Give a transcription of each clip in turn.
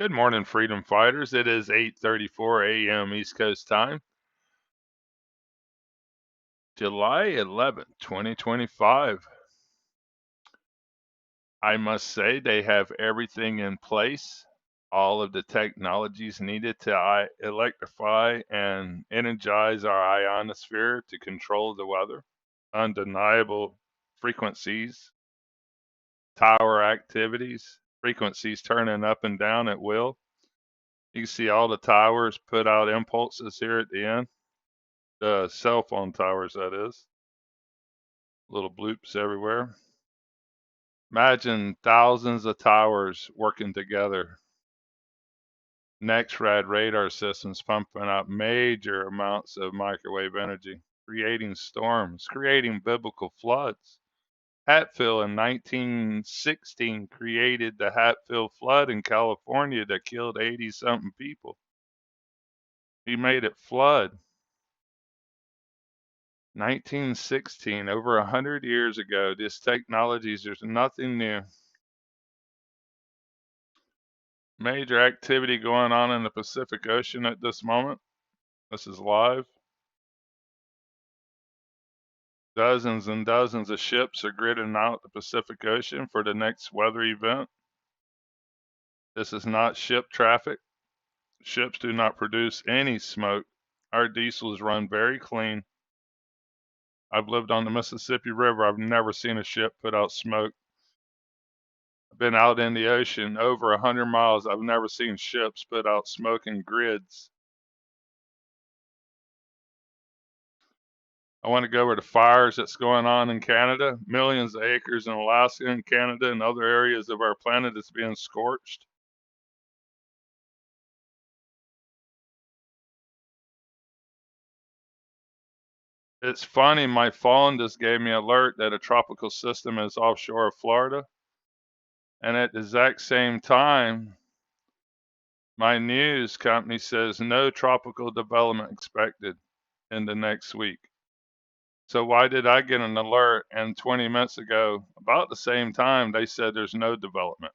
Good morning, freedom fighters. It is 8:34 a.m. East Coast time, July 11th, 2025. I must say they have everything in place, all of the technologies needed to electrify and energize our ionosphere to control the weather, undeniable frequencies, tower activities, frequencies turning up and down at will. You can see all the towers put out impulses here at the end. The cell phone towers, that is. Little bloops everywhere. Imagine thousands of towers working together. Next-rad radar systems pumping out major amounts of microwave energy, creating storms, creating biblical floods. Hatfield in 1916 created the Hatfield flood in California that killed 80-something people. He made it flood. 1916, over 100 years ago. This technologies, there's nothing new. Major activity going on in the Pacific Ocean at this moment. This is live. Dozens and dozens of ships are gridding out the Pacific Ocean for the next weather event. This is not ship traffic. Ships do not produce any smoke. Our diesels run very clean. I've lived on the Mississippi River. I've never seen a ship put out smoke. I've been out in the ocean over 100 miles. I've never seen ships put out smoke in grids. I want to go over the fires that's going on in Canada. Millions of acres in Alaska and Canada and other areas of our planet that's being scorched. It's funny, my phone just gave me an alert that a tropical system is offshore of Florida. And at the exact same time, my news company says no tropical development expected in the next week. So why did I get an alert and 20 minutes ago, about the same time, they said there's no development?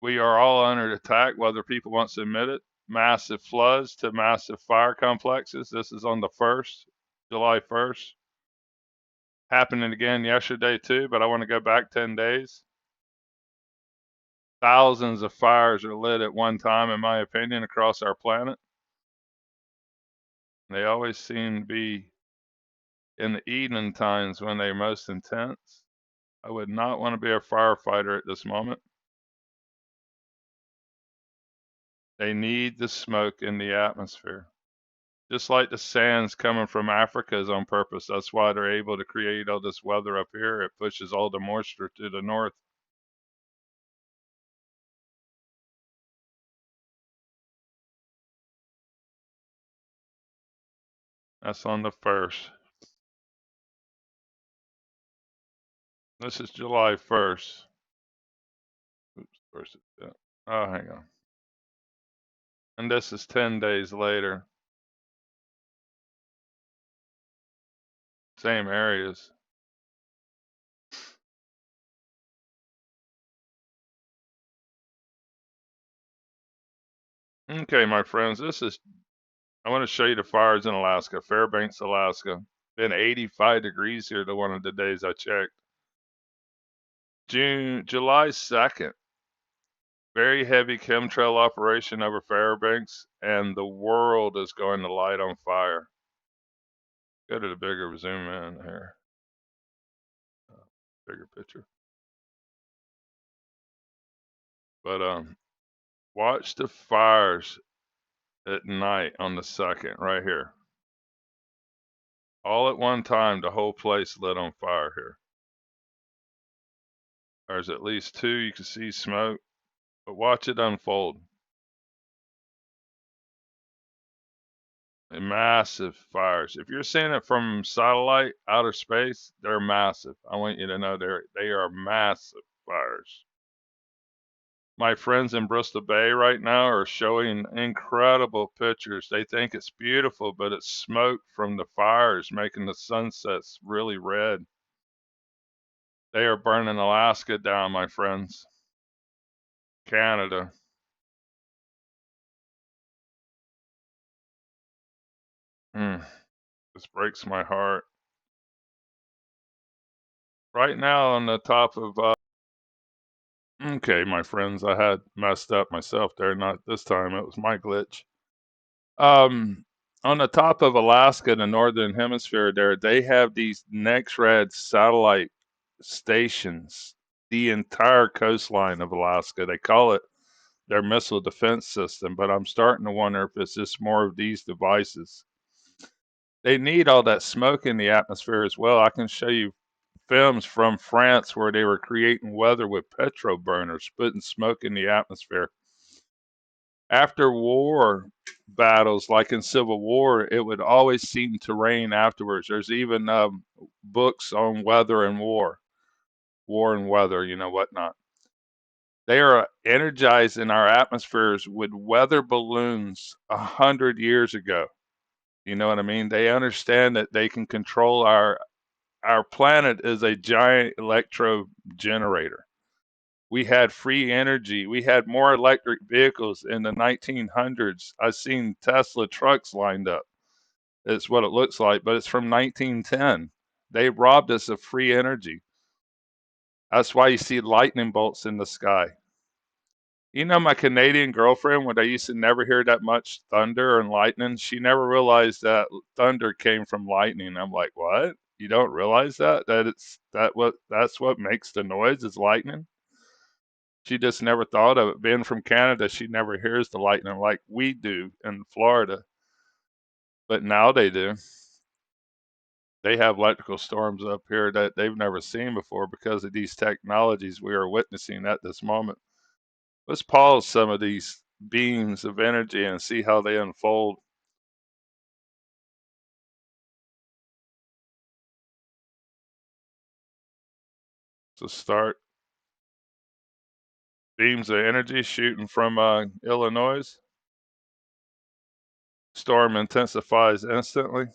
We are all under attack, whether people want to admit it. Massive floods to massive fire complexes. This is on the 1st, July 1st. Happening again yesterday too, but I want to go back 10 days. Thousands of fires are lit at one time, in my opinion, across our planet. They always seem to be in the evening times when they're most intense. I would not want to be a firefighter at this moment. They need the smoke in the atmosphere. Just like the sands coming from Africa is on purpose. That's why they're able to create all this weather up here. It pushes all the moisture to the north. That's on the 1st. This is July 1st. Oops, where's it at? Oh, hang on. And this is 10 days later. Same areas. Okay, my friends, I want to show you the fires in Alaska, Fairbanks, Alaska. Been 85 degrees here the one of the days I checked. July 2nd, very heavy chemtrail operation over Fairbanks, and the world is going to light on fire. Go to the bigger zoom in here. Bigger picture. But watch the fires at night on the 2nd, right here. All at one time, the whole place lit on fire here. There's at least two. You can see smoke, but watch it unfold. Massive fires. If you're seeing it from satellite, outer space, they're massive. I want you to know they are massive fires. My friends in Bristol Bay right now are showing incredible pictures. They think it's beautiful, but it's smoke from the fires making the sunsets really red. They are burning Alaska down, my friends. Canada. Mm, this breaks my heart. Right now on the top of okay, my friends, I had messed up myself there. Not this time. It was my glitch. Um, on the top of Alaska, the northern hemisphere, there they have these NextRad satellite stations. The entire coastline of Alaska. They call it their missile defense system, but I'm starting to wonder if it's just more of these devices. They need all that smoke in the atmosphere as well. I can show you films from France where they were creating weather with petrol burners, putting smoke in the atmosphere. After war battles, like in Civil War, it would always seem to rain afterwards. There's even books on weather and war and weather, whatnot. They are energizing our atmospheres with weather balloons 100 years ago. You know what I mean? They understand that they can control our planet is a giant electro generator. We had free energy. We had more electric vehicles in the 1900s. I've seen Tesla trucks lined up. It's what it looks like, but it's from 1910. They robbed us of free energy. That's why you see lightning bolts in the sky. My Canadian girlfriend, when I used to never hear that much thunder and lightning, she never realized that thunder came from lightning. I'm like, what? You don't realize that? That's what makes the noise is lightning? She just never thought of it. Being from Canada, she never hears the lightning like we do in Florida. But now they do. They have electrical storms up here that they've never seen before because of these technologies we are witnessing at this moment. Let's pause some of these beams of energy and see how they unfold. So start beams of energy shooting from Illinois. Storm intensifies instantly.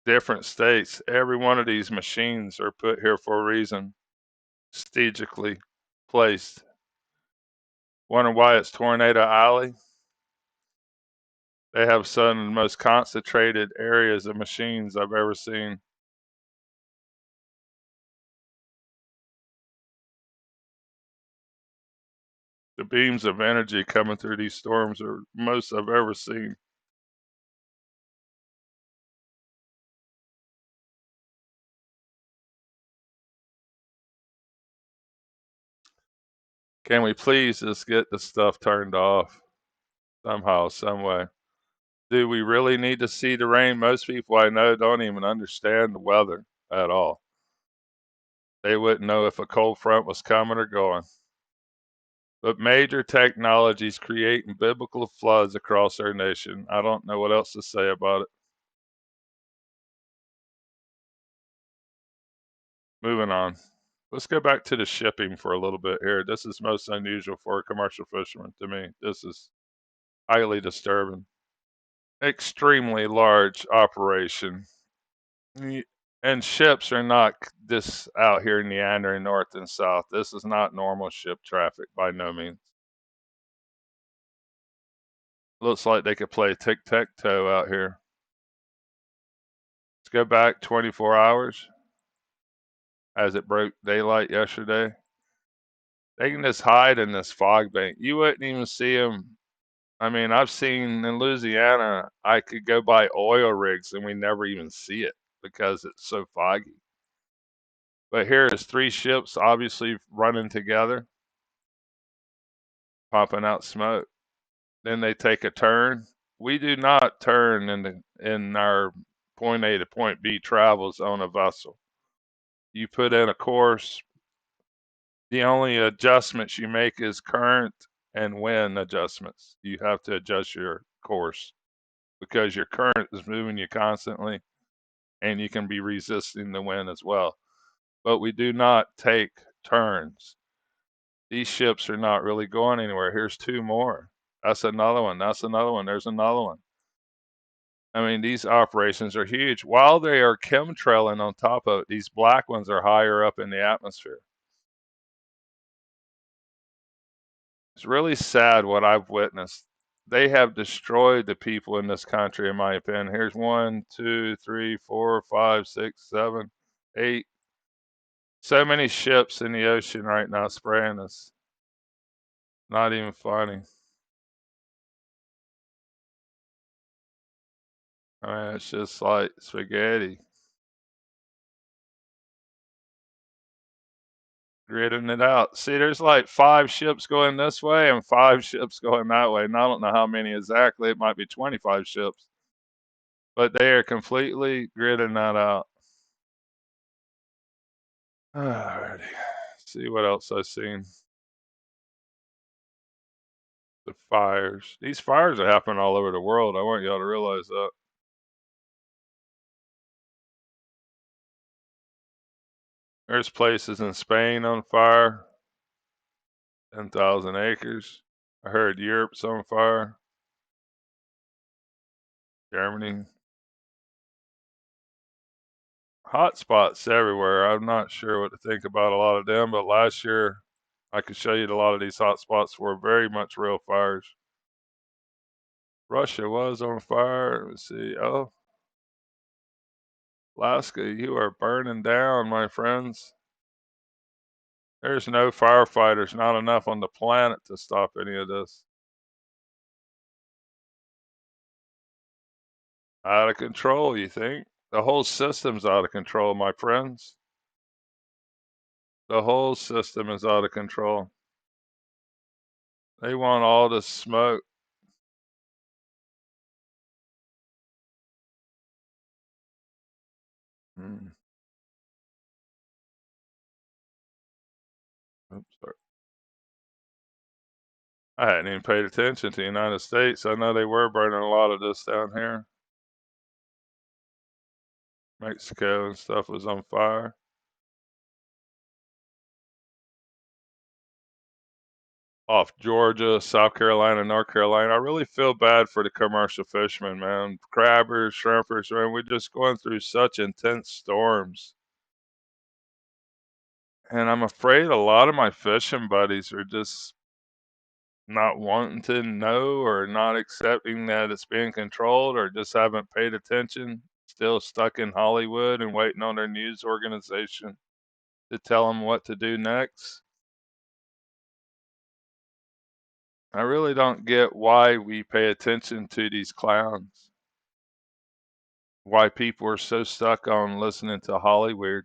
Different states. Every one of these machines are put here for a reason, strategically placed. Wonder why it's Tornado Alley? They have some of the most concentrated areas of machines I've ever seen. The beams of energy coming through these storms are most I've ever seen. Can we please just get the stuff turned off somehow, some way? Do we really need to see the rain? Most people I know don't even understand the weather at all. They wouldn't know if a cold front was coming or going. But major technologies creating biblical floods across our nation. I don't know what else to say about it. Moving on. Let's go back to the shipping for a little bit here. This is most unusual for a commercial fisherman to me. This is highly disturbing. Extremely large operation. And ships are not this out here meandering north and south. This is not normal ship traffic by no means. Looks like they could play tic tac toe out here. Let's go back 24 hours as it broke daylight yesterday. They can just hide in this fog bank. You wouldn't even see them. I mean, I've seen in Louisiana, I could go by oil rigs and we never even see it because it's so foggy. But here is three ships obviously running together, popping out smoke. Then they take a turn. We do not turn in our point A to point B travels on a vessel. You put in a course. The only adjustments you make is current and wind adjustments. You have to adjust your course because your current is moving you constantly and you can be resisting the wind as well. But we do not take turns. These ships are not really going anywhere. Here's two more. That's another one. That's another one. There's another one. I mean, these operations are huge. While they are chemtrailing on top of it, these black ones are higher up in the atmosphere. It's really sad what I've witnessed. They have destroyed the people in this country, in my opinion. Here's 1, 2, 3, 4, 5, 6, 7, 8. So many ships in the ocean right now spraying us. Not even funny. I mean, it's just like spaghetti. Gridding it out. See, there's like 5 ships going this way and 5 ships going that way. And I don't know how many exactly. It might be 25 ships. But they are completely gridding that out. Alrighty. See what else I've seen. The fires. These fires are happening all over the world. I want y'all to realize that. There's places in Spain on fire. 10,000 acres. I heard Europe's on fire. Germany. Hot spots everywhere. I'm not sure what to think about a lot of them, but last year I could show you a lot of these hot spots were very much real fires. Russia was on fire. Let's see. Oh, Alaska, you are burning down, my friends. There's no firefighters, not enough on the planet to stop any of this. Out of control, you think? The whole system's out of control, my friends. The whole system is out of control. They want all the smoke. Hmm. Oops, sorry. I hadn't even paid attention to the United States. I know they were burning a lot of this down here. Mexico and stuff was on fire. Off Georgia, South Carolina, North Carolina. I really feel bad for the commercial fishermen, man. Crabbers, shrimpers, man. We're just going through such intense storms. And I'm afraid a lot of my fishing buddies are just not wanting to know or not accepting that it's being controlled or just haven't paid attention, still stuck in Hollywood and waiting on their news organization to tell them what to do next. I really don't get why we pay attention to these clowns. Why people are so stuck on listening to Hollywood.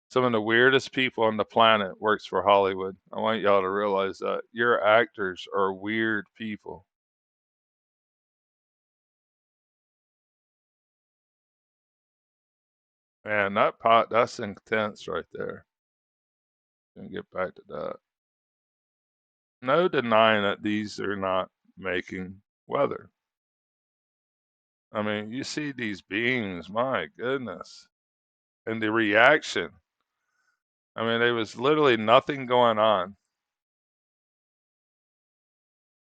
Some of the weirdest people on the planet works for Hollywood. I want y'all to realize that. Your actors are weird people. Man, that pot, that's intense right there. Gonna get back to that. No denying that these are not making weather. I mean, you see these beams, my goodness. And the reaction. I mean, there was literally nothing going on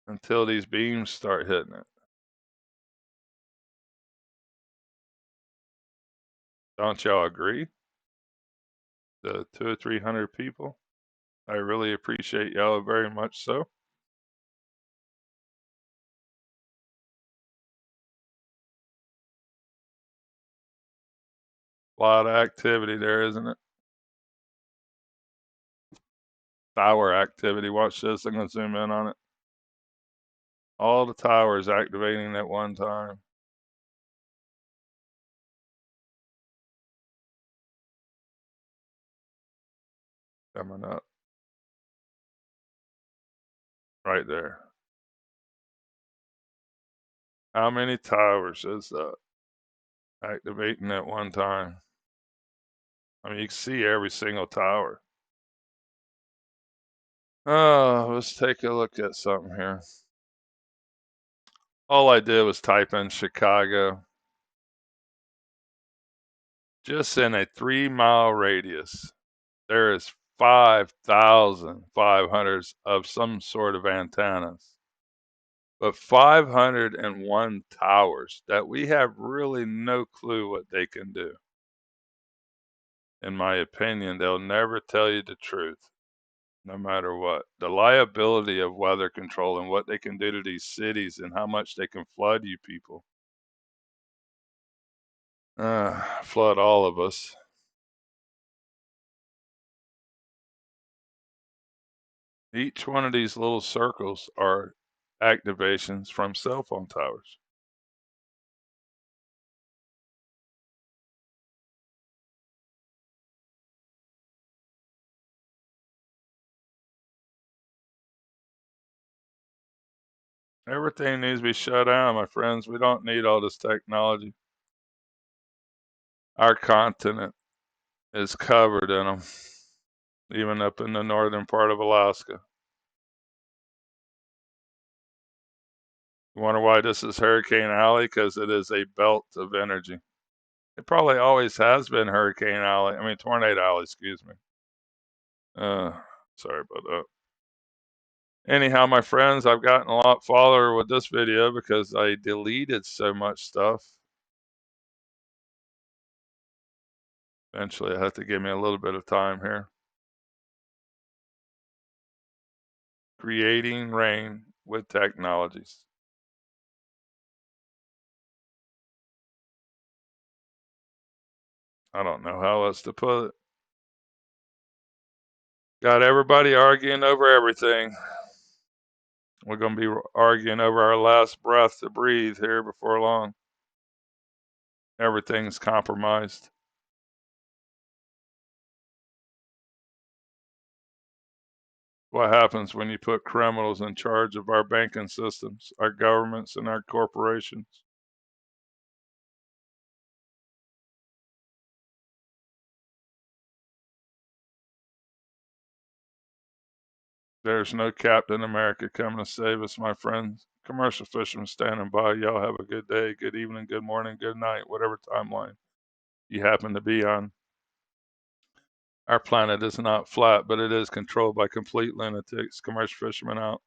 until these beams start hitting it. Don't y'all agree? The 200 or 300 people? I really appreciate y'all very much so. A lot of activity there, isn't it? Tower activity. Watch this. I'm going to zoom in on it. All the towers activating at one time. Coming up. Right there. How many towers is that activating at one time? I mean, you can see every single tower. Oh, let's take a look at something here. All I did was type in Chicago. Just in a 3-mile radius, there is 5,500 of some sort of antennas, but 501 towers that we have really no clue what they can do. In my opinion, they'll never tell you the truth, no matter what. The liability of weather control and what they can do to these cities and how much they can flood you people. Flood all of us. Each one of these little circles are activations from cell phone towers. Everything needs to be shut down, my friends. We don't need all this technology. Our continent is covered in them, even up in the northern part of Alaska. You wonder why this is Hurricane Alley? Because it is a belt of energy. It probably always has been Tornado Alley, excuse me. Sorry about that. Anyhow, my friends, I've gotten a lot farther with this video because I deleted so much stuff. Eventually, I have to give me a little bit of time here. Creating rain with technologies. I don't know how else to put it. Got everybody arguing over everything. We're going to be arguing over our last breath to breathe here before long. Everything's compromised. What happens when you put criminals in charge of our banking systems, our governments, and our corporations? There's no Captain America coming to save us, my friends. Commercial Fisherman standing by. Y'all have a good day, good evening, good morning, good night, whatever timeline you happen to be on. Our planet is not flat, but it is controlled by complete lunatics. Commercial Fisherman out.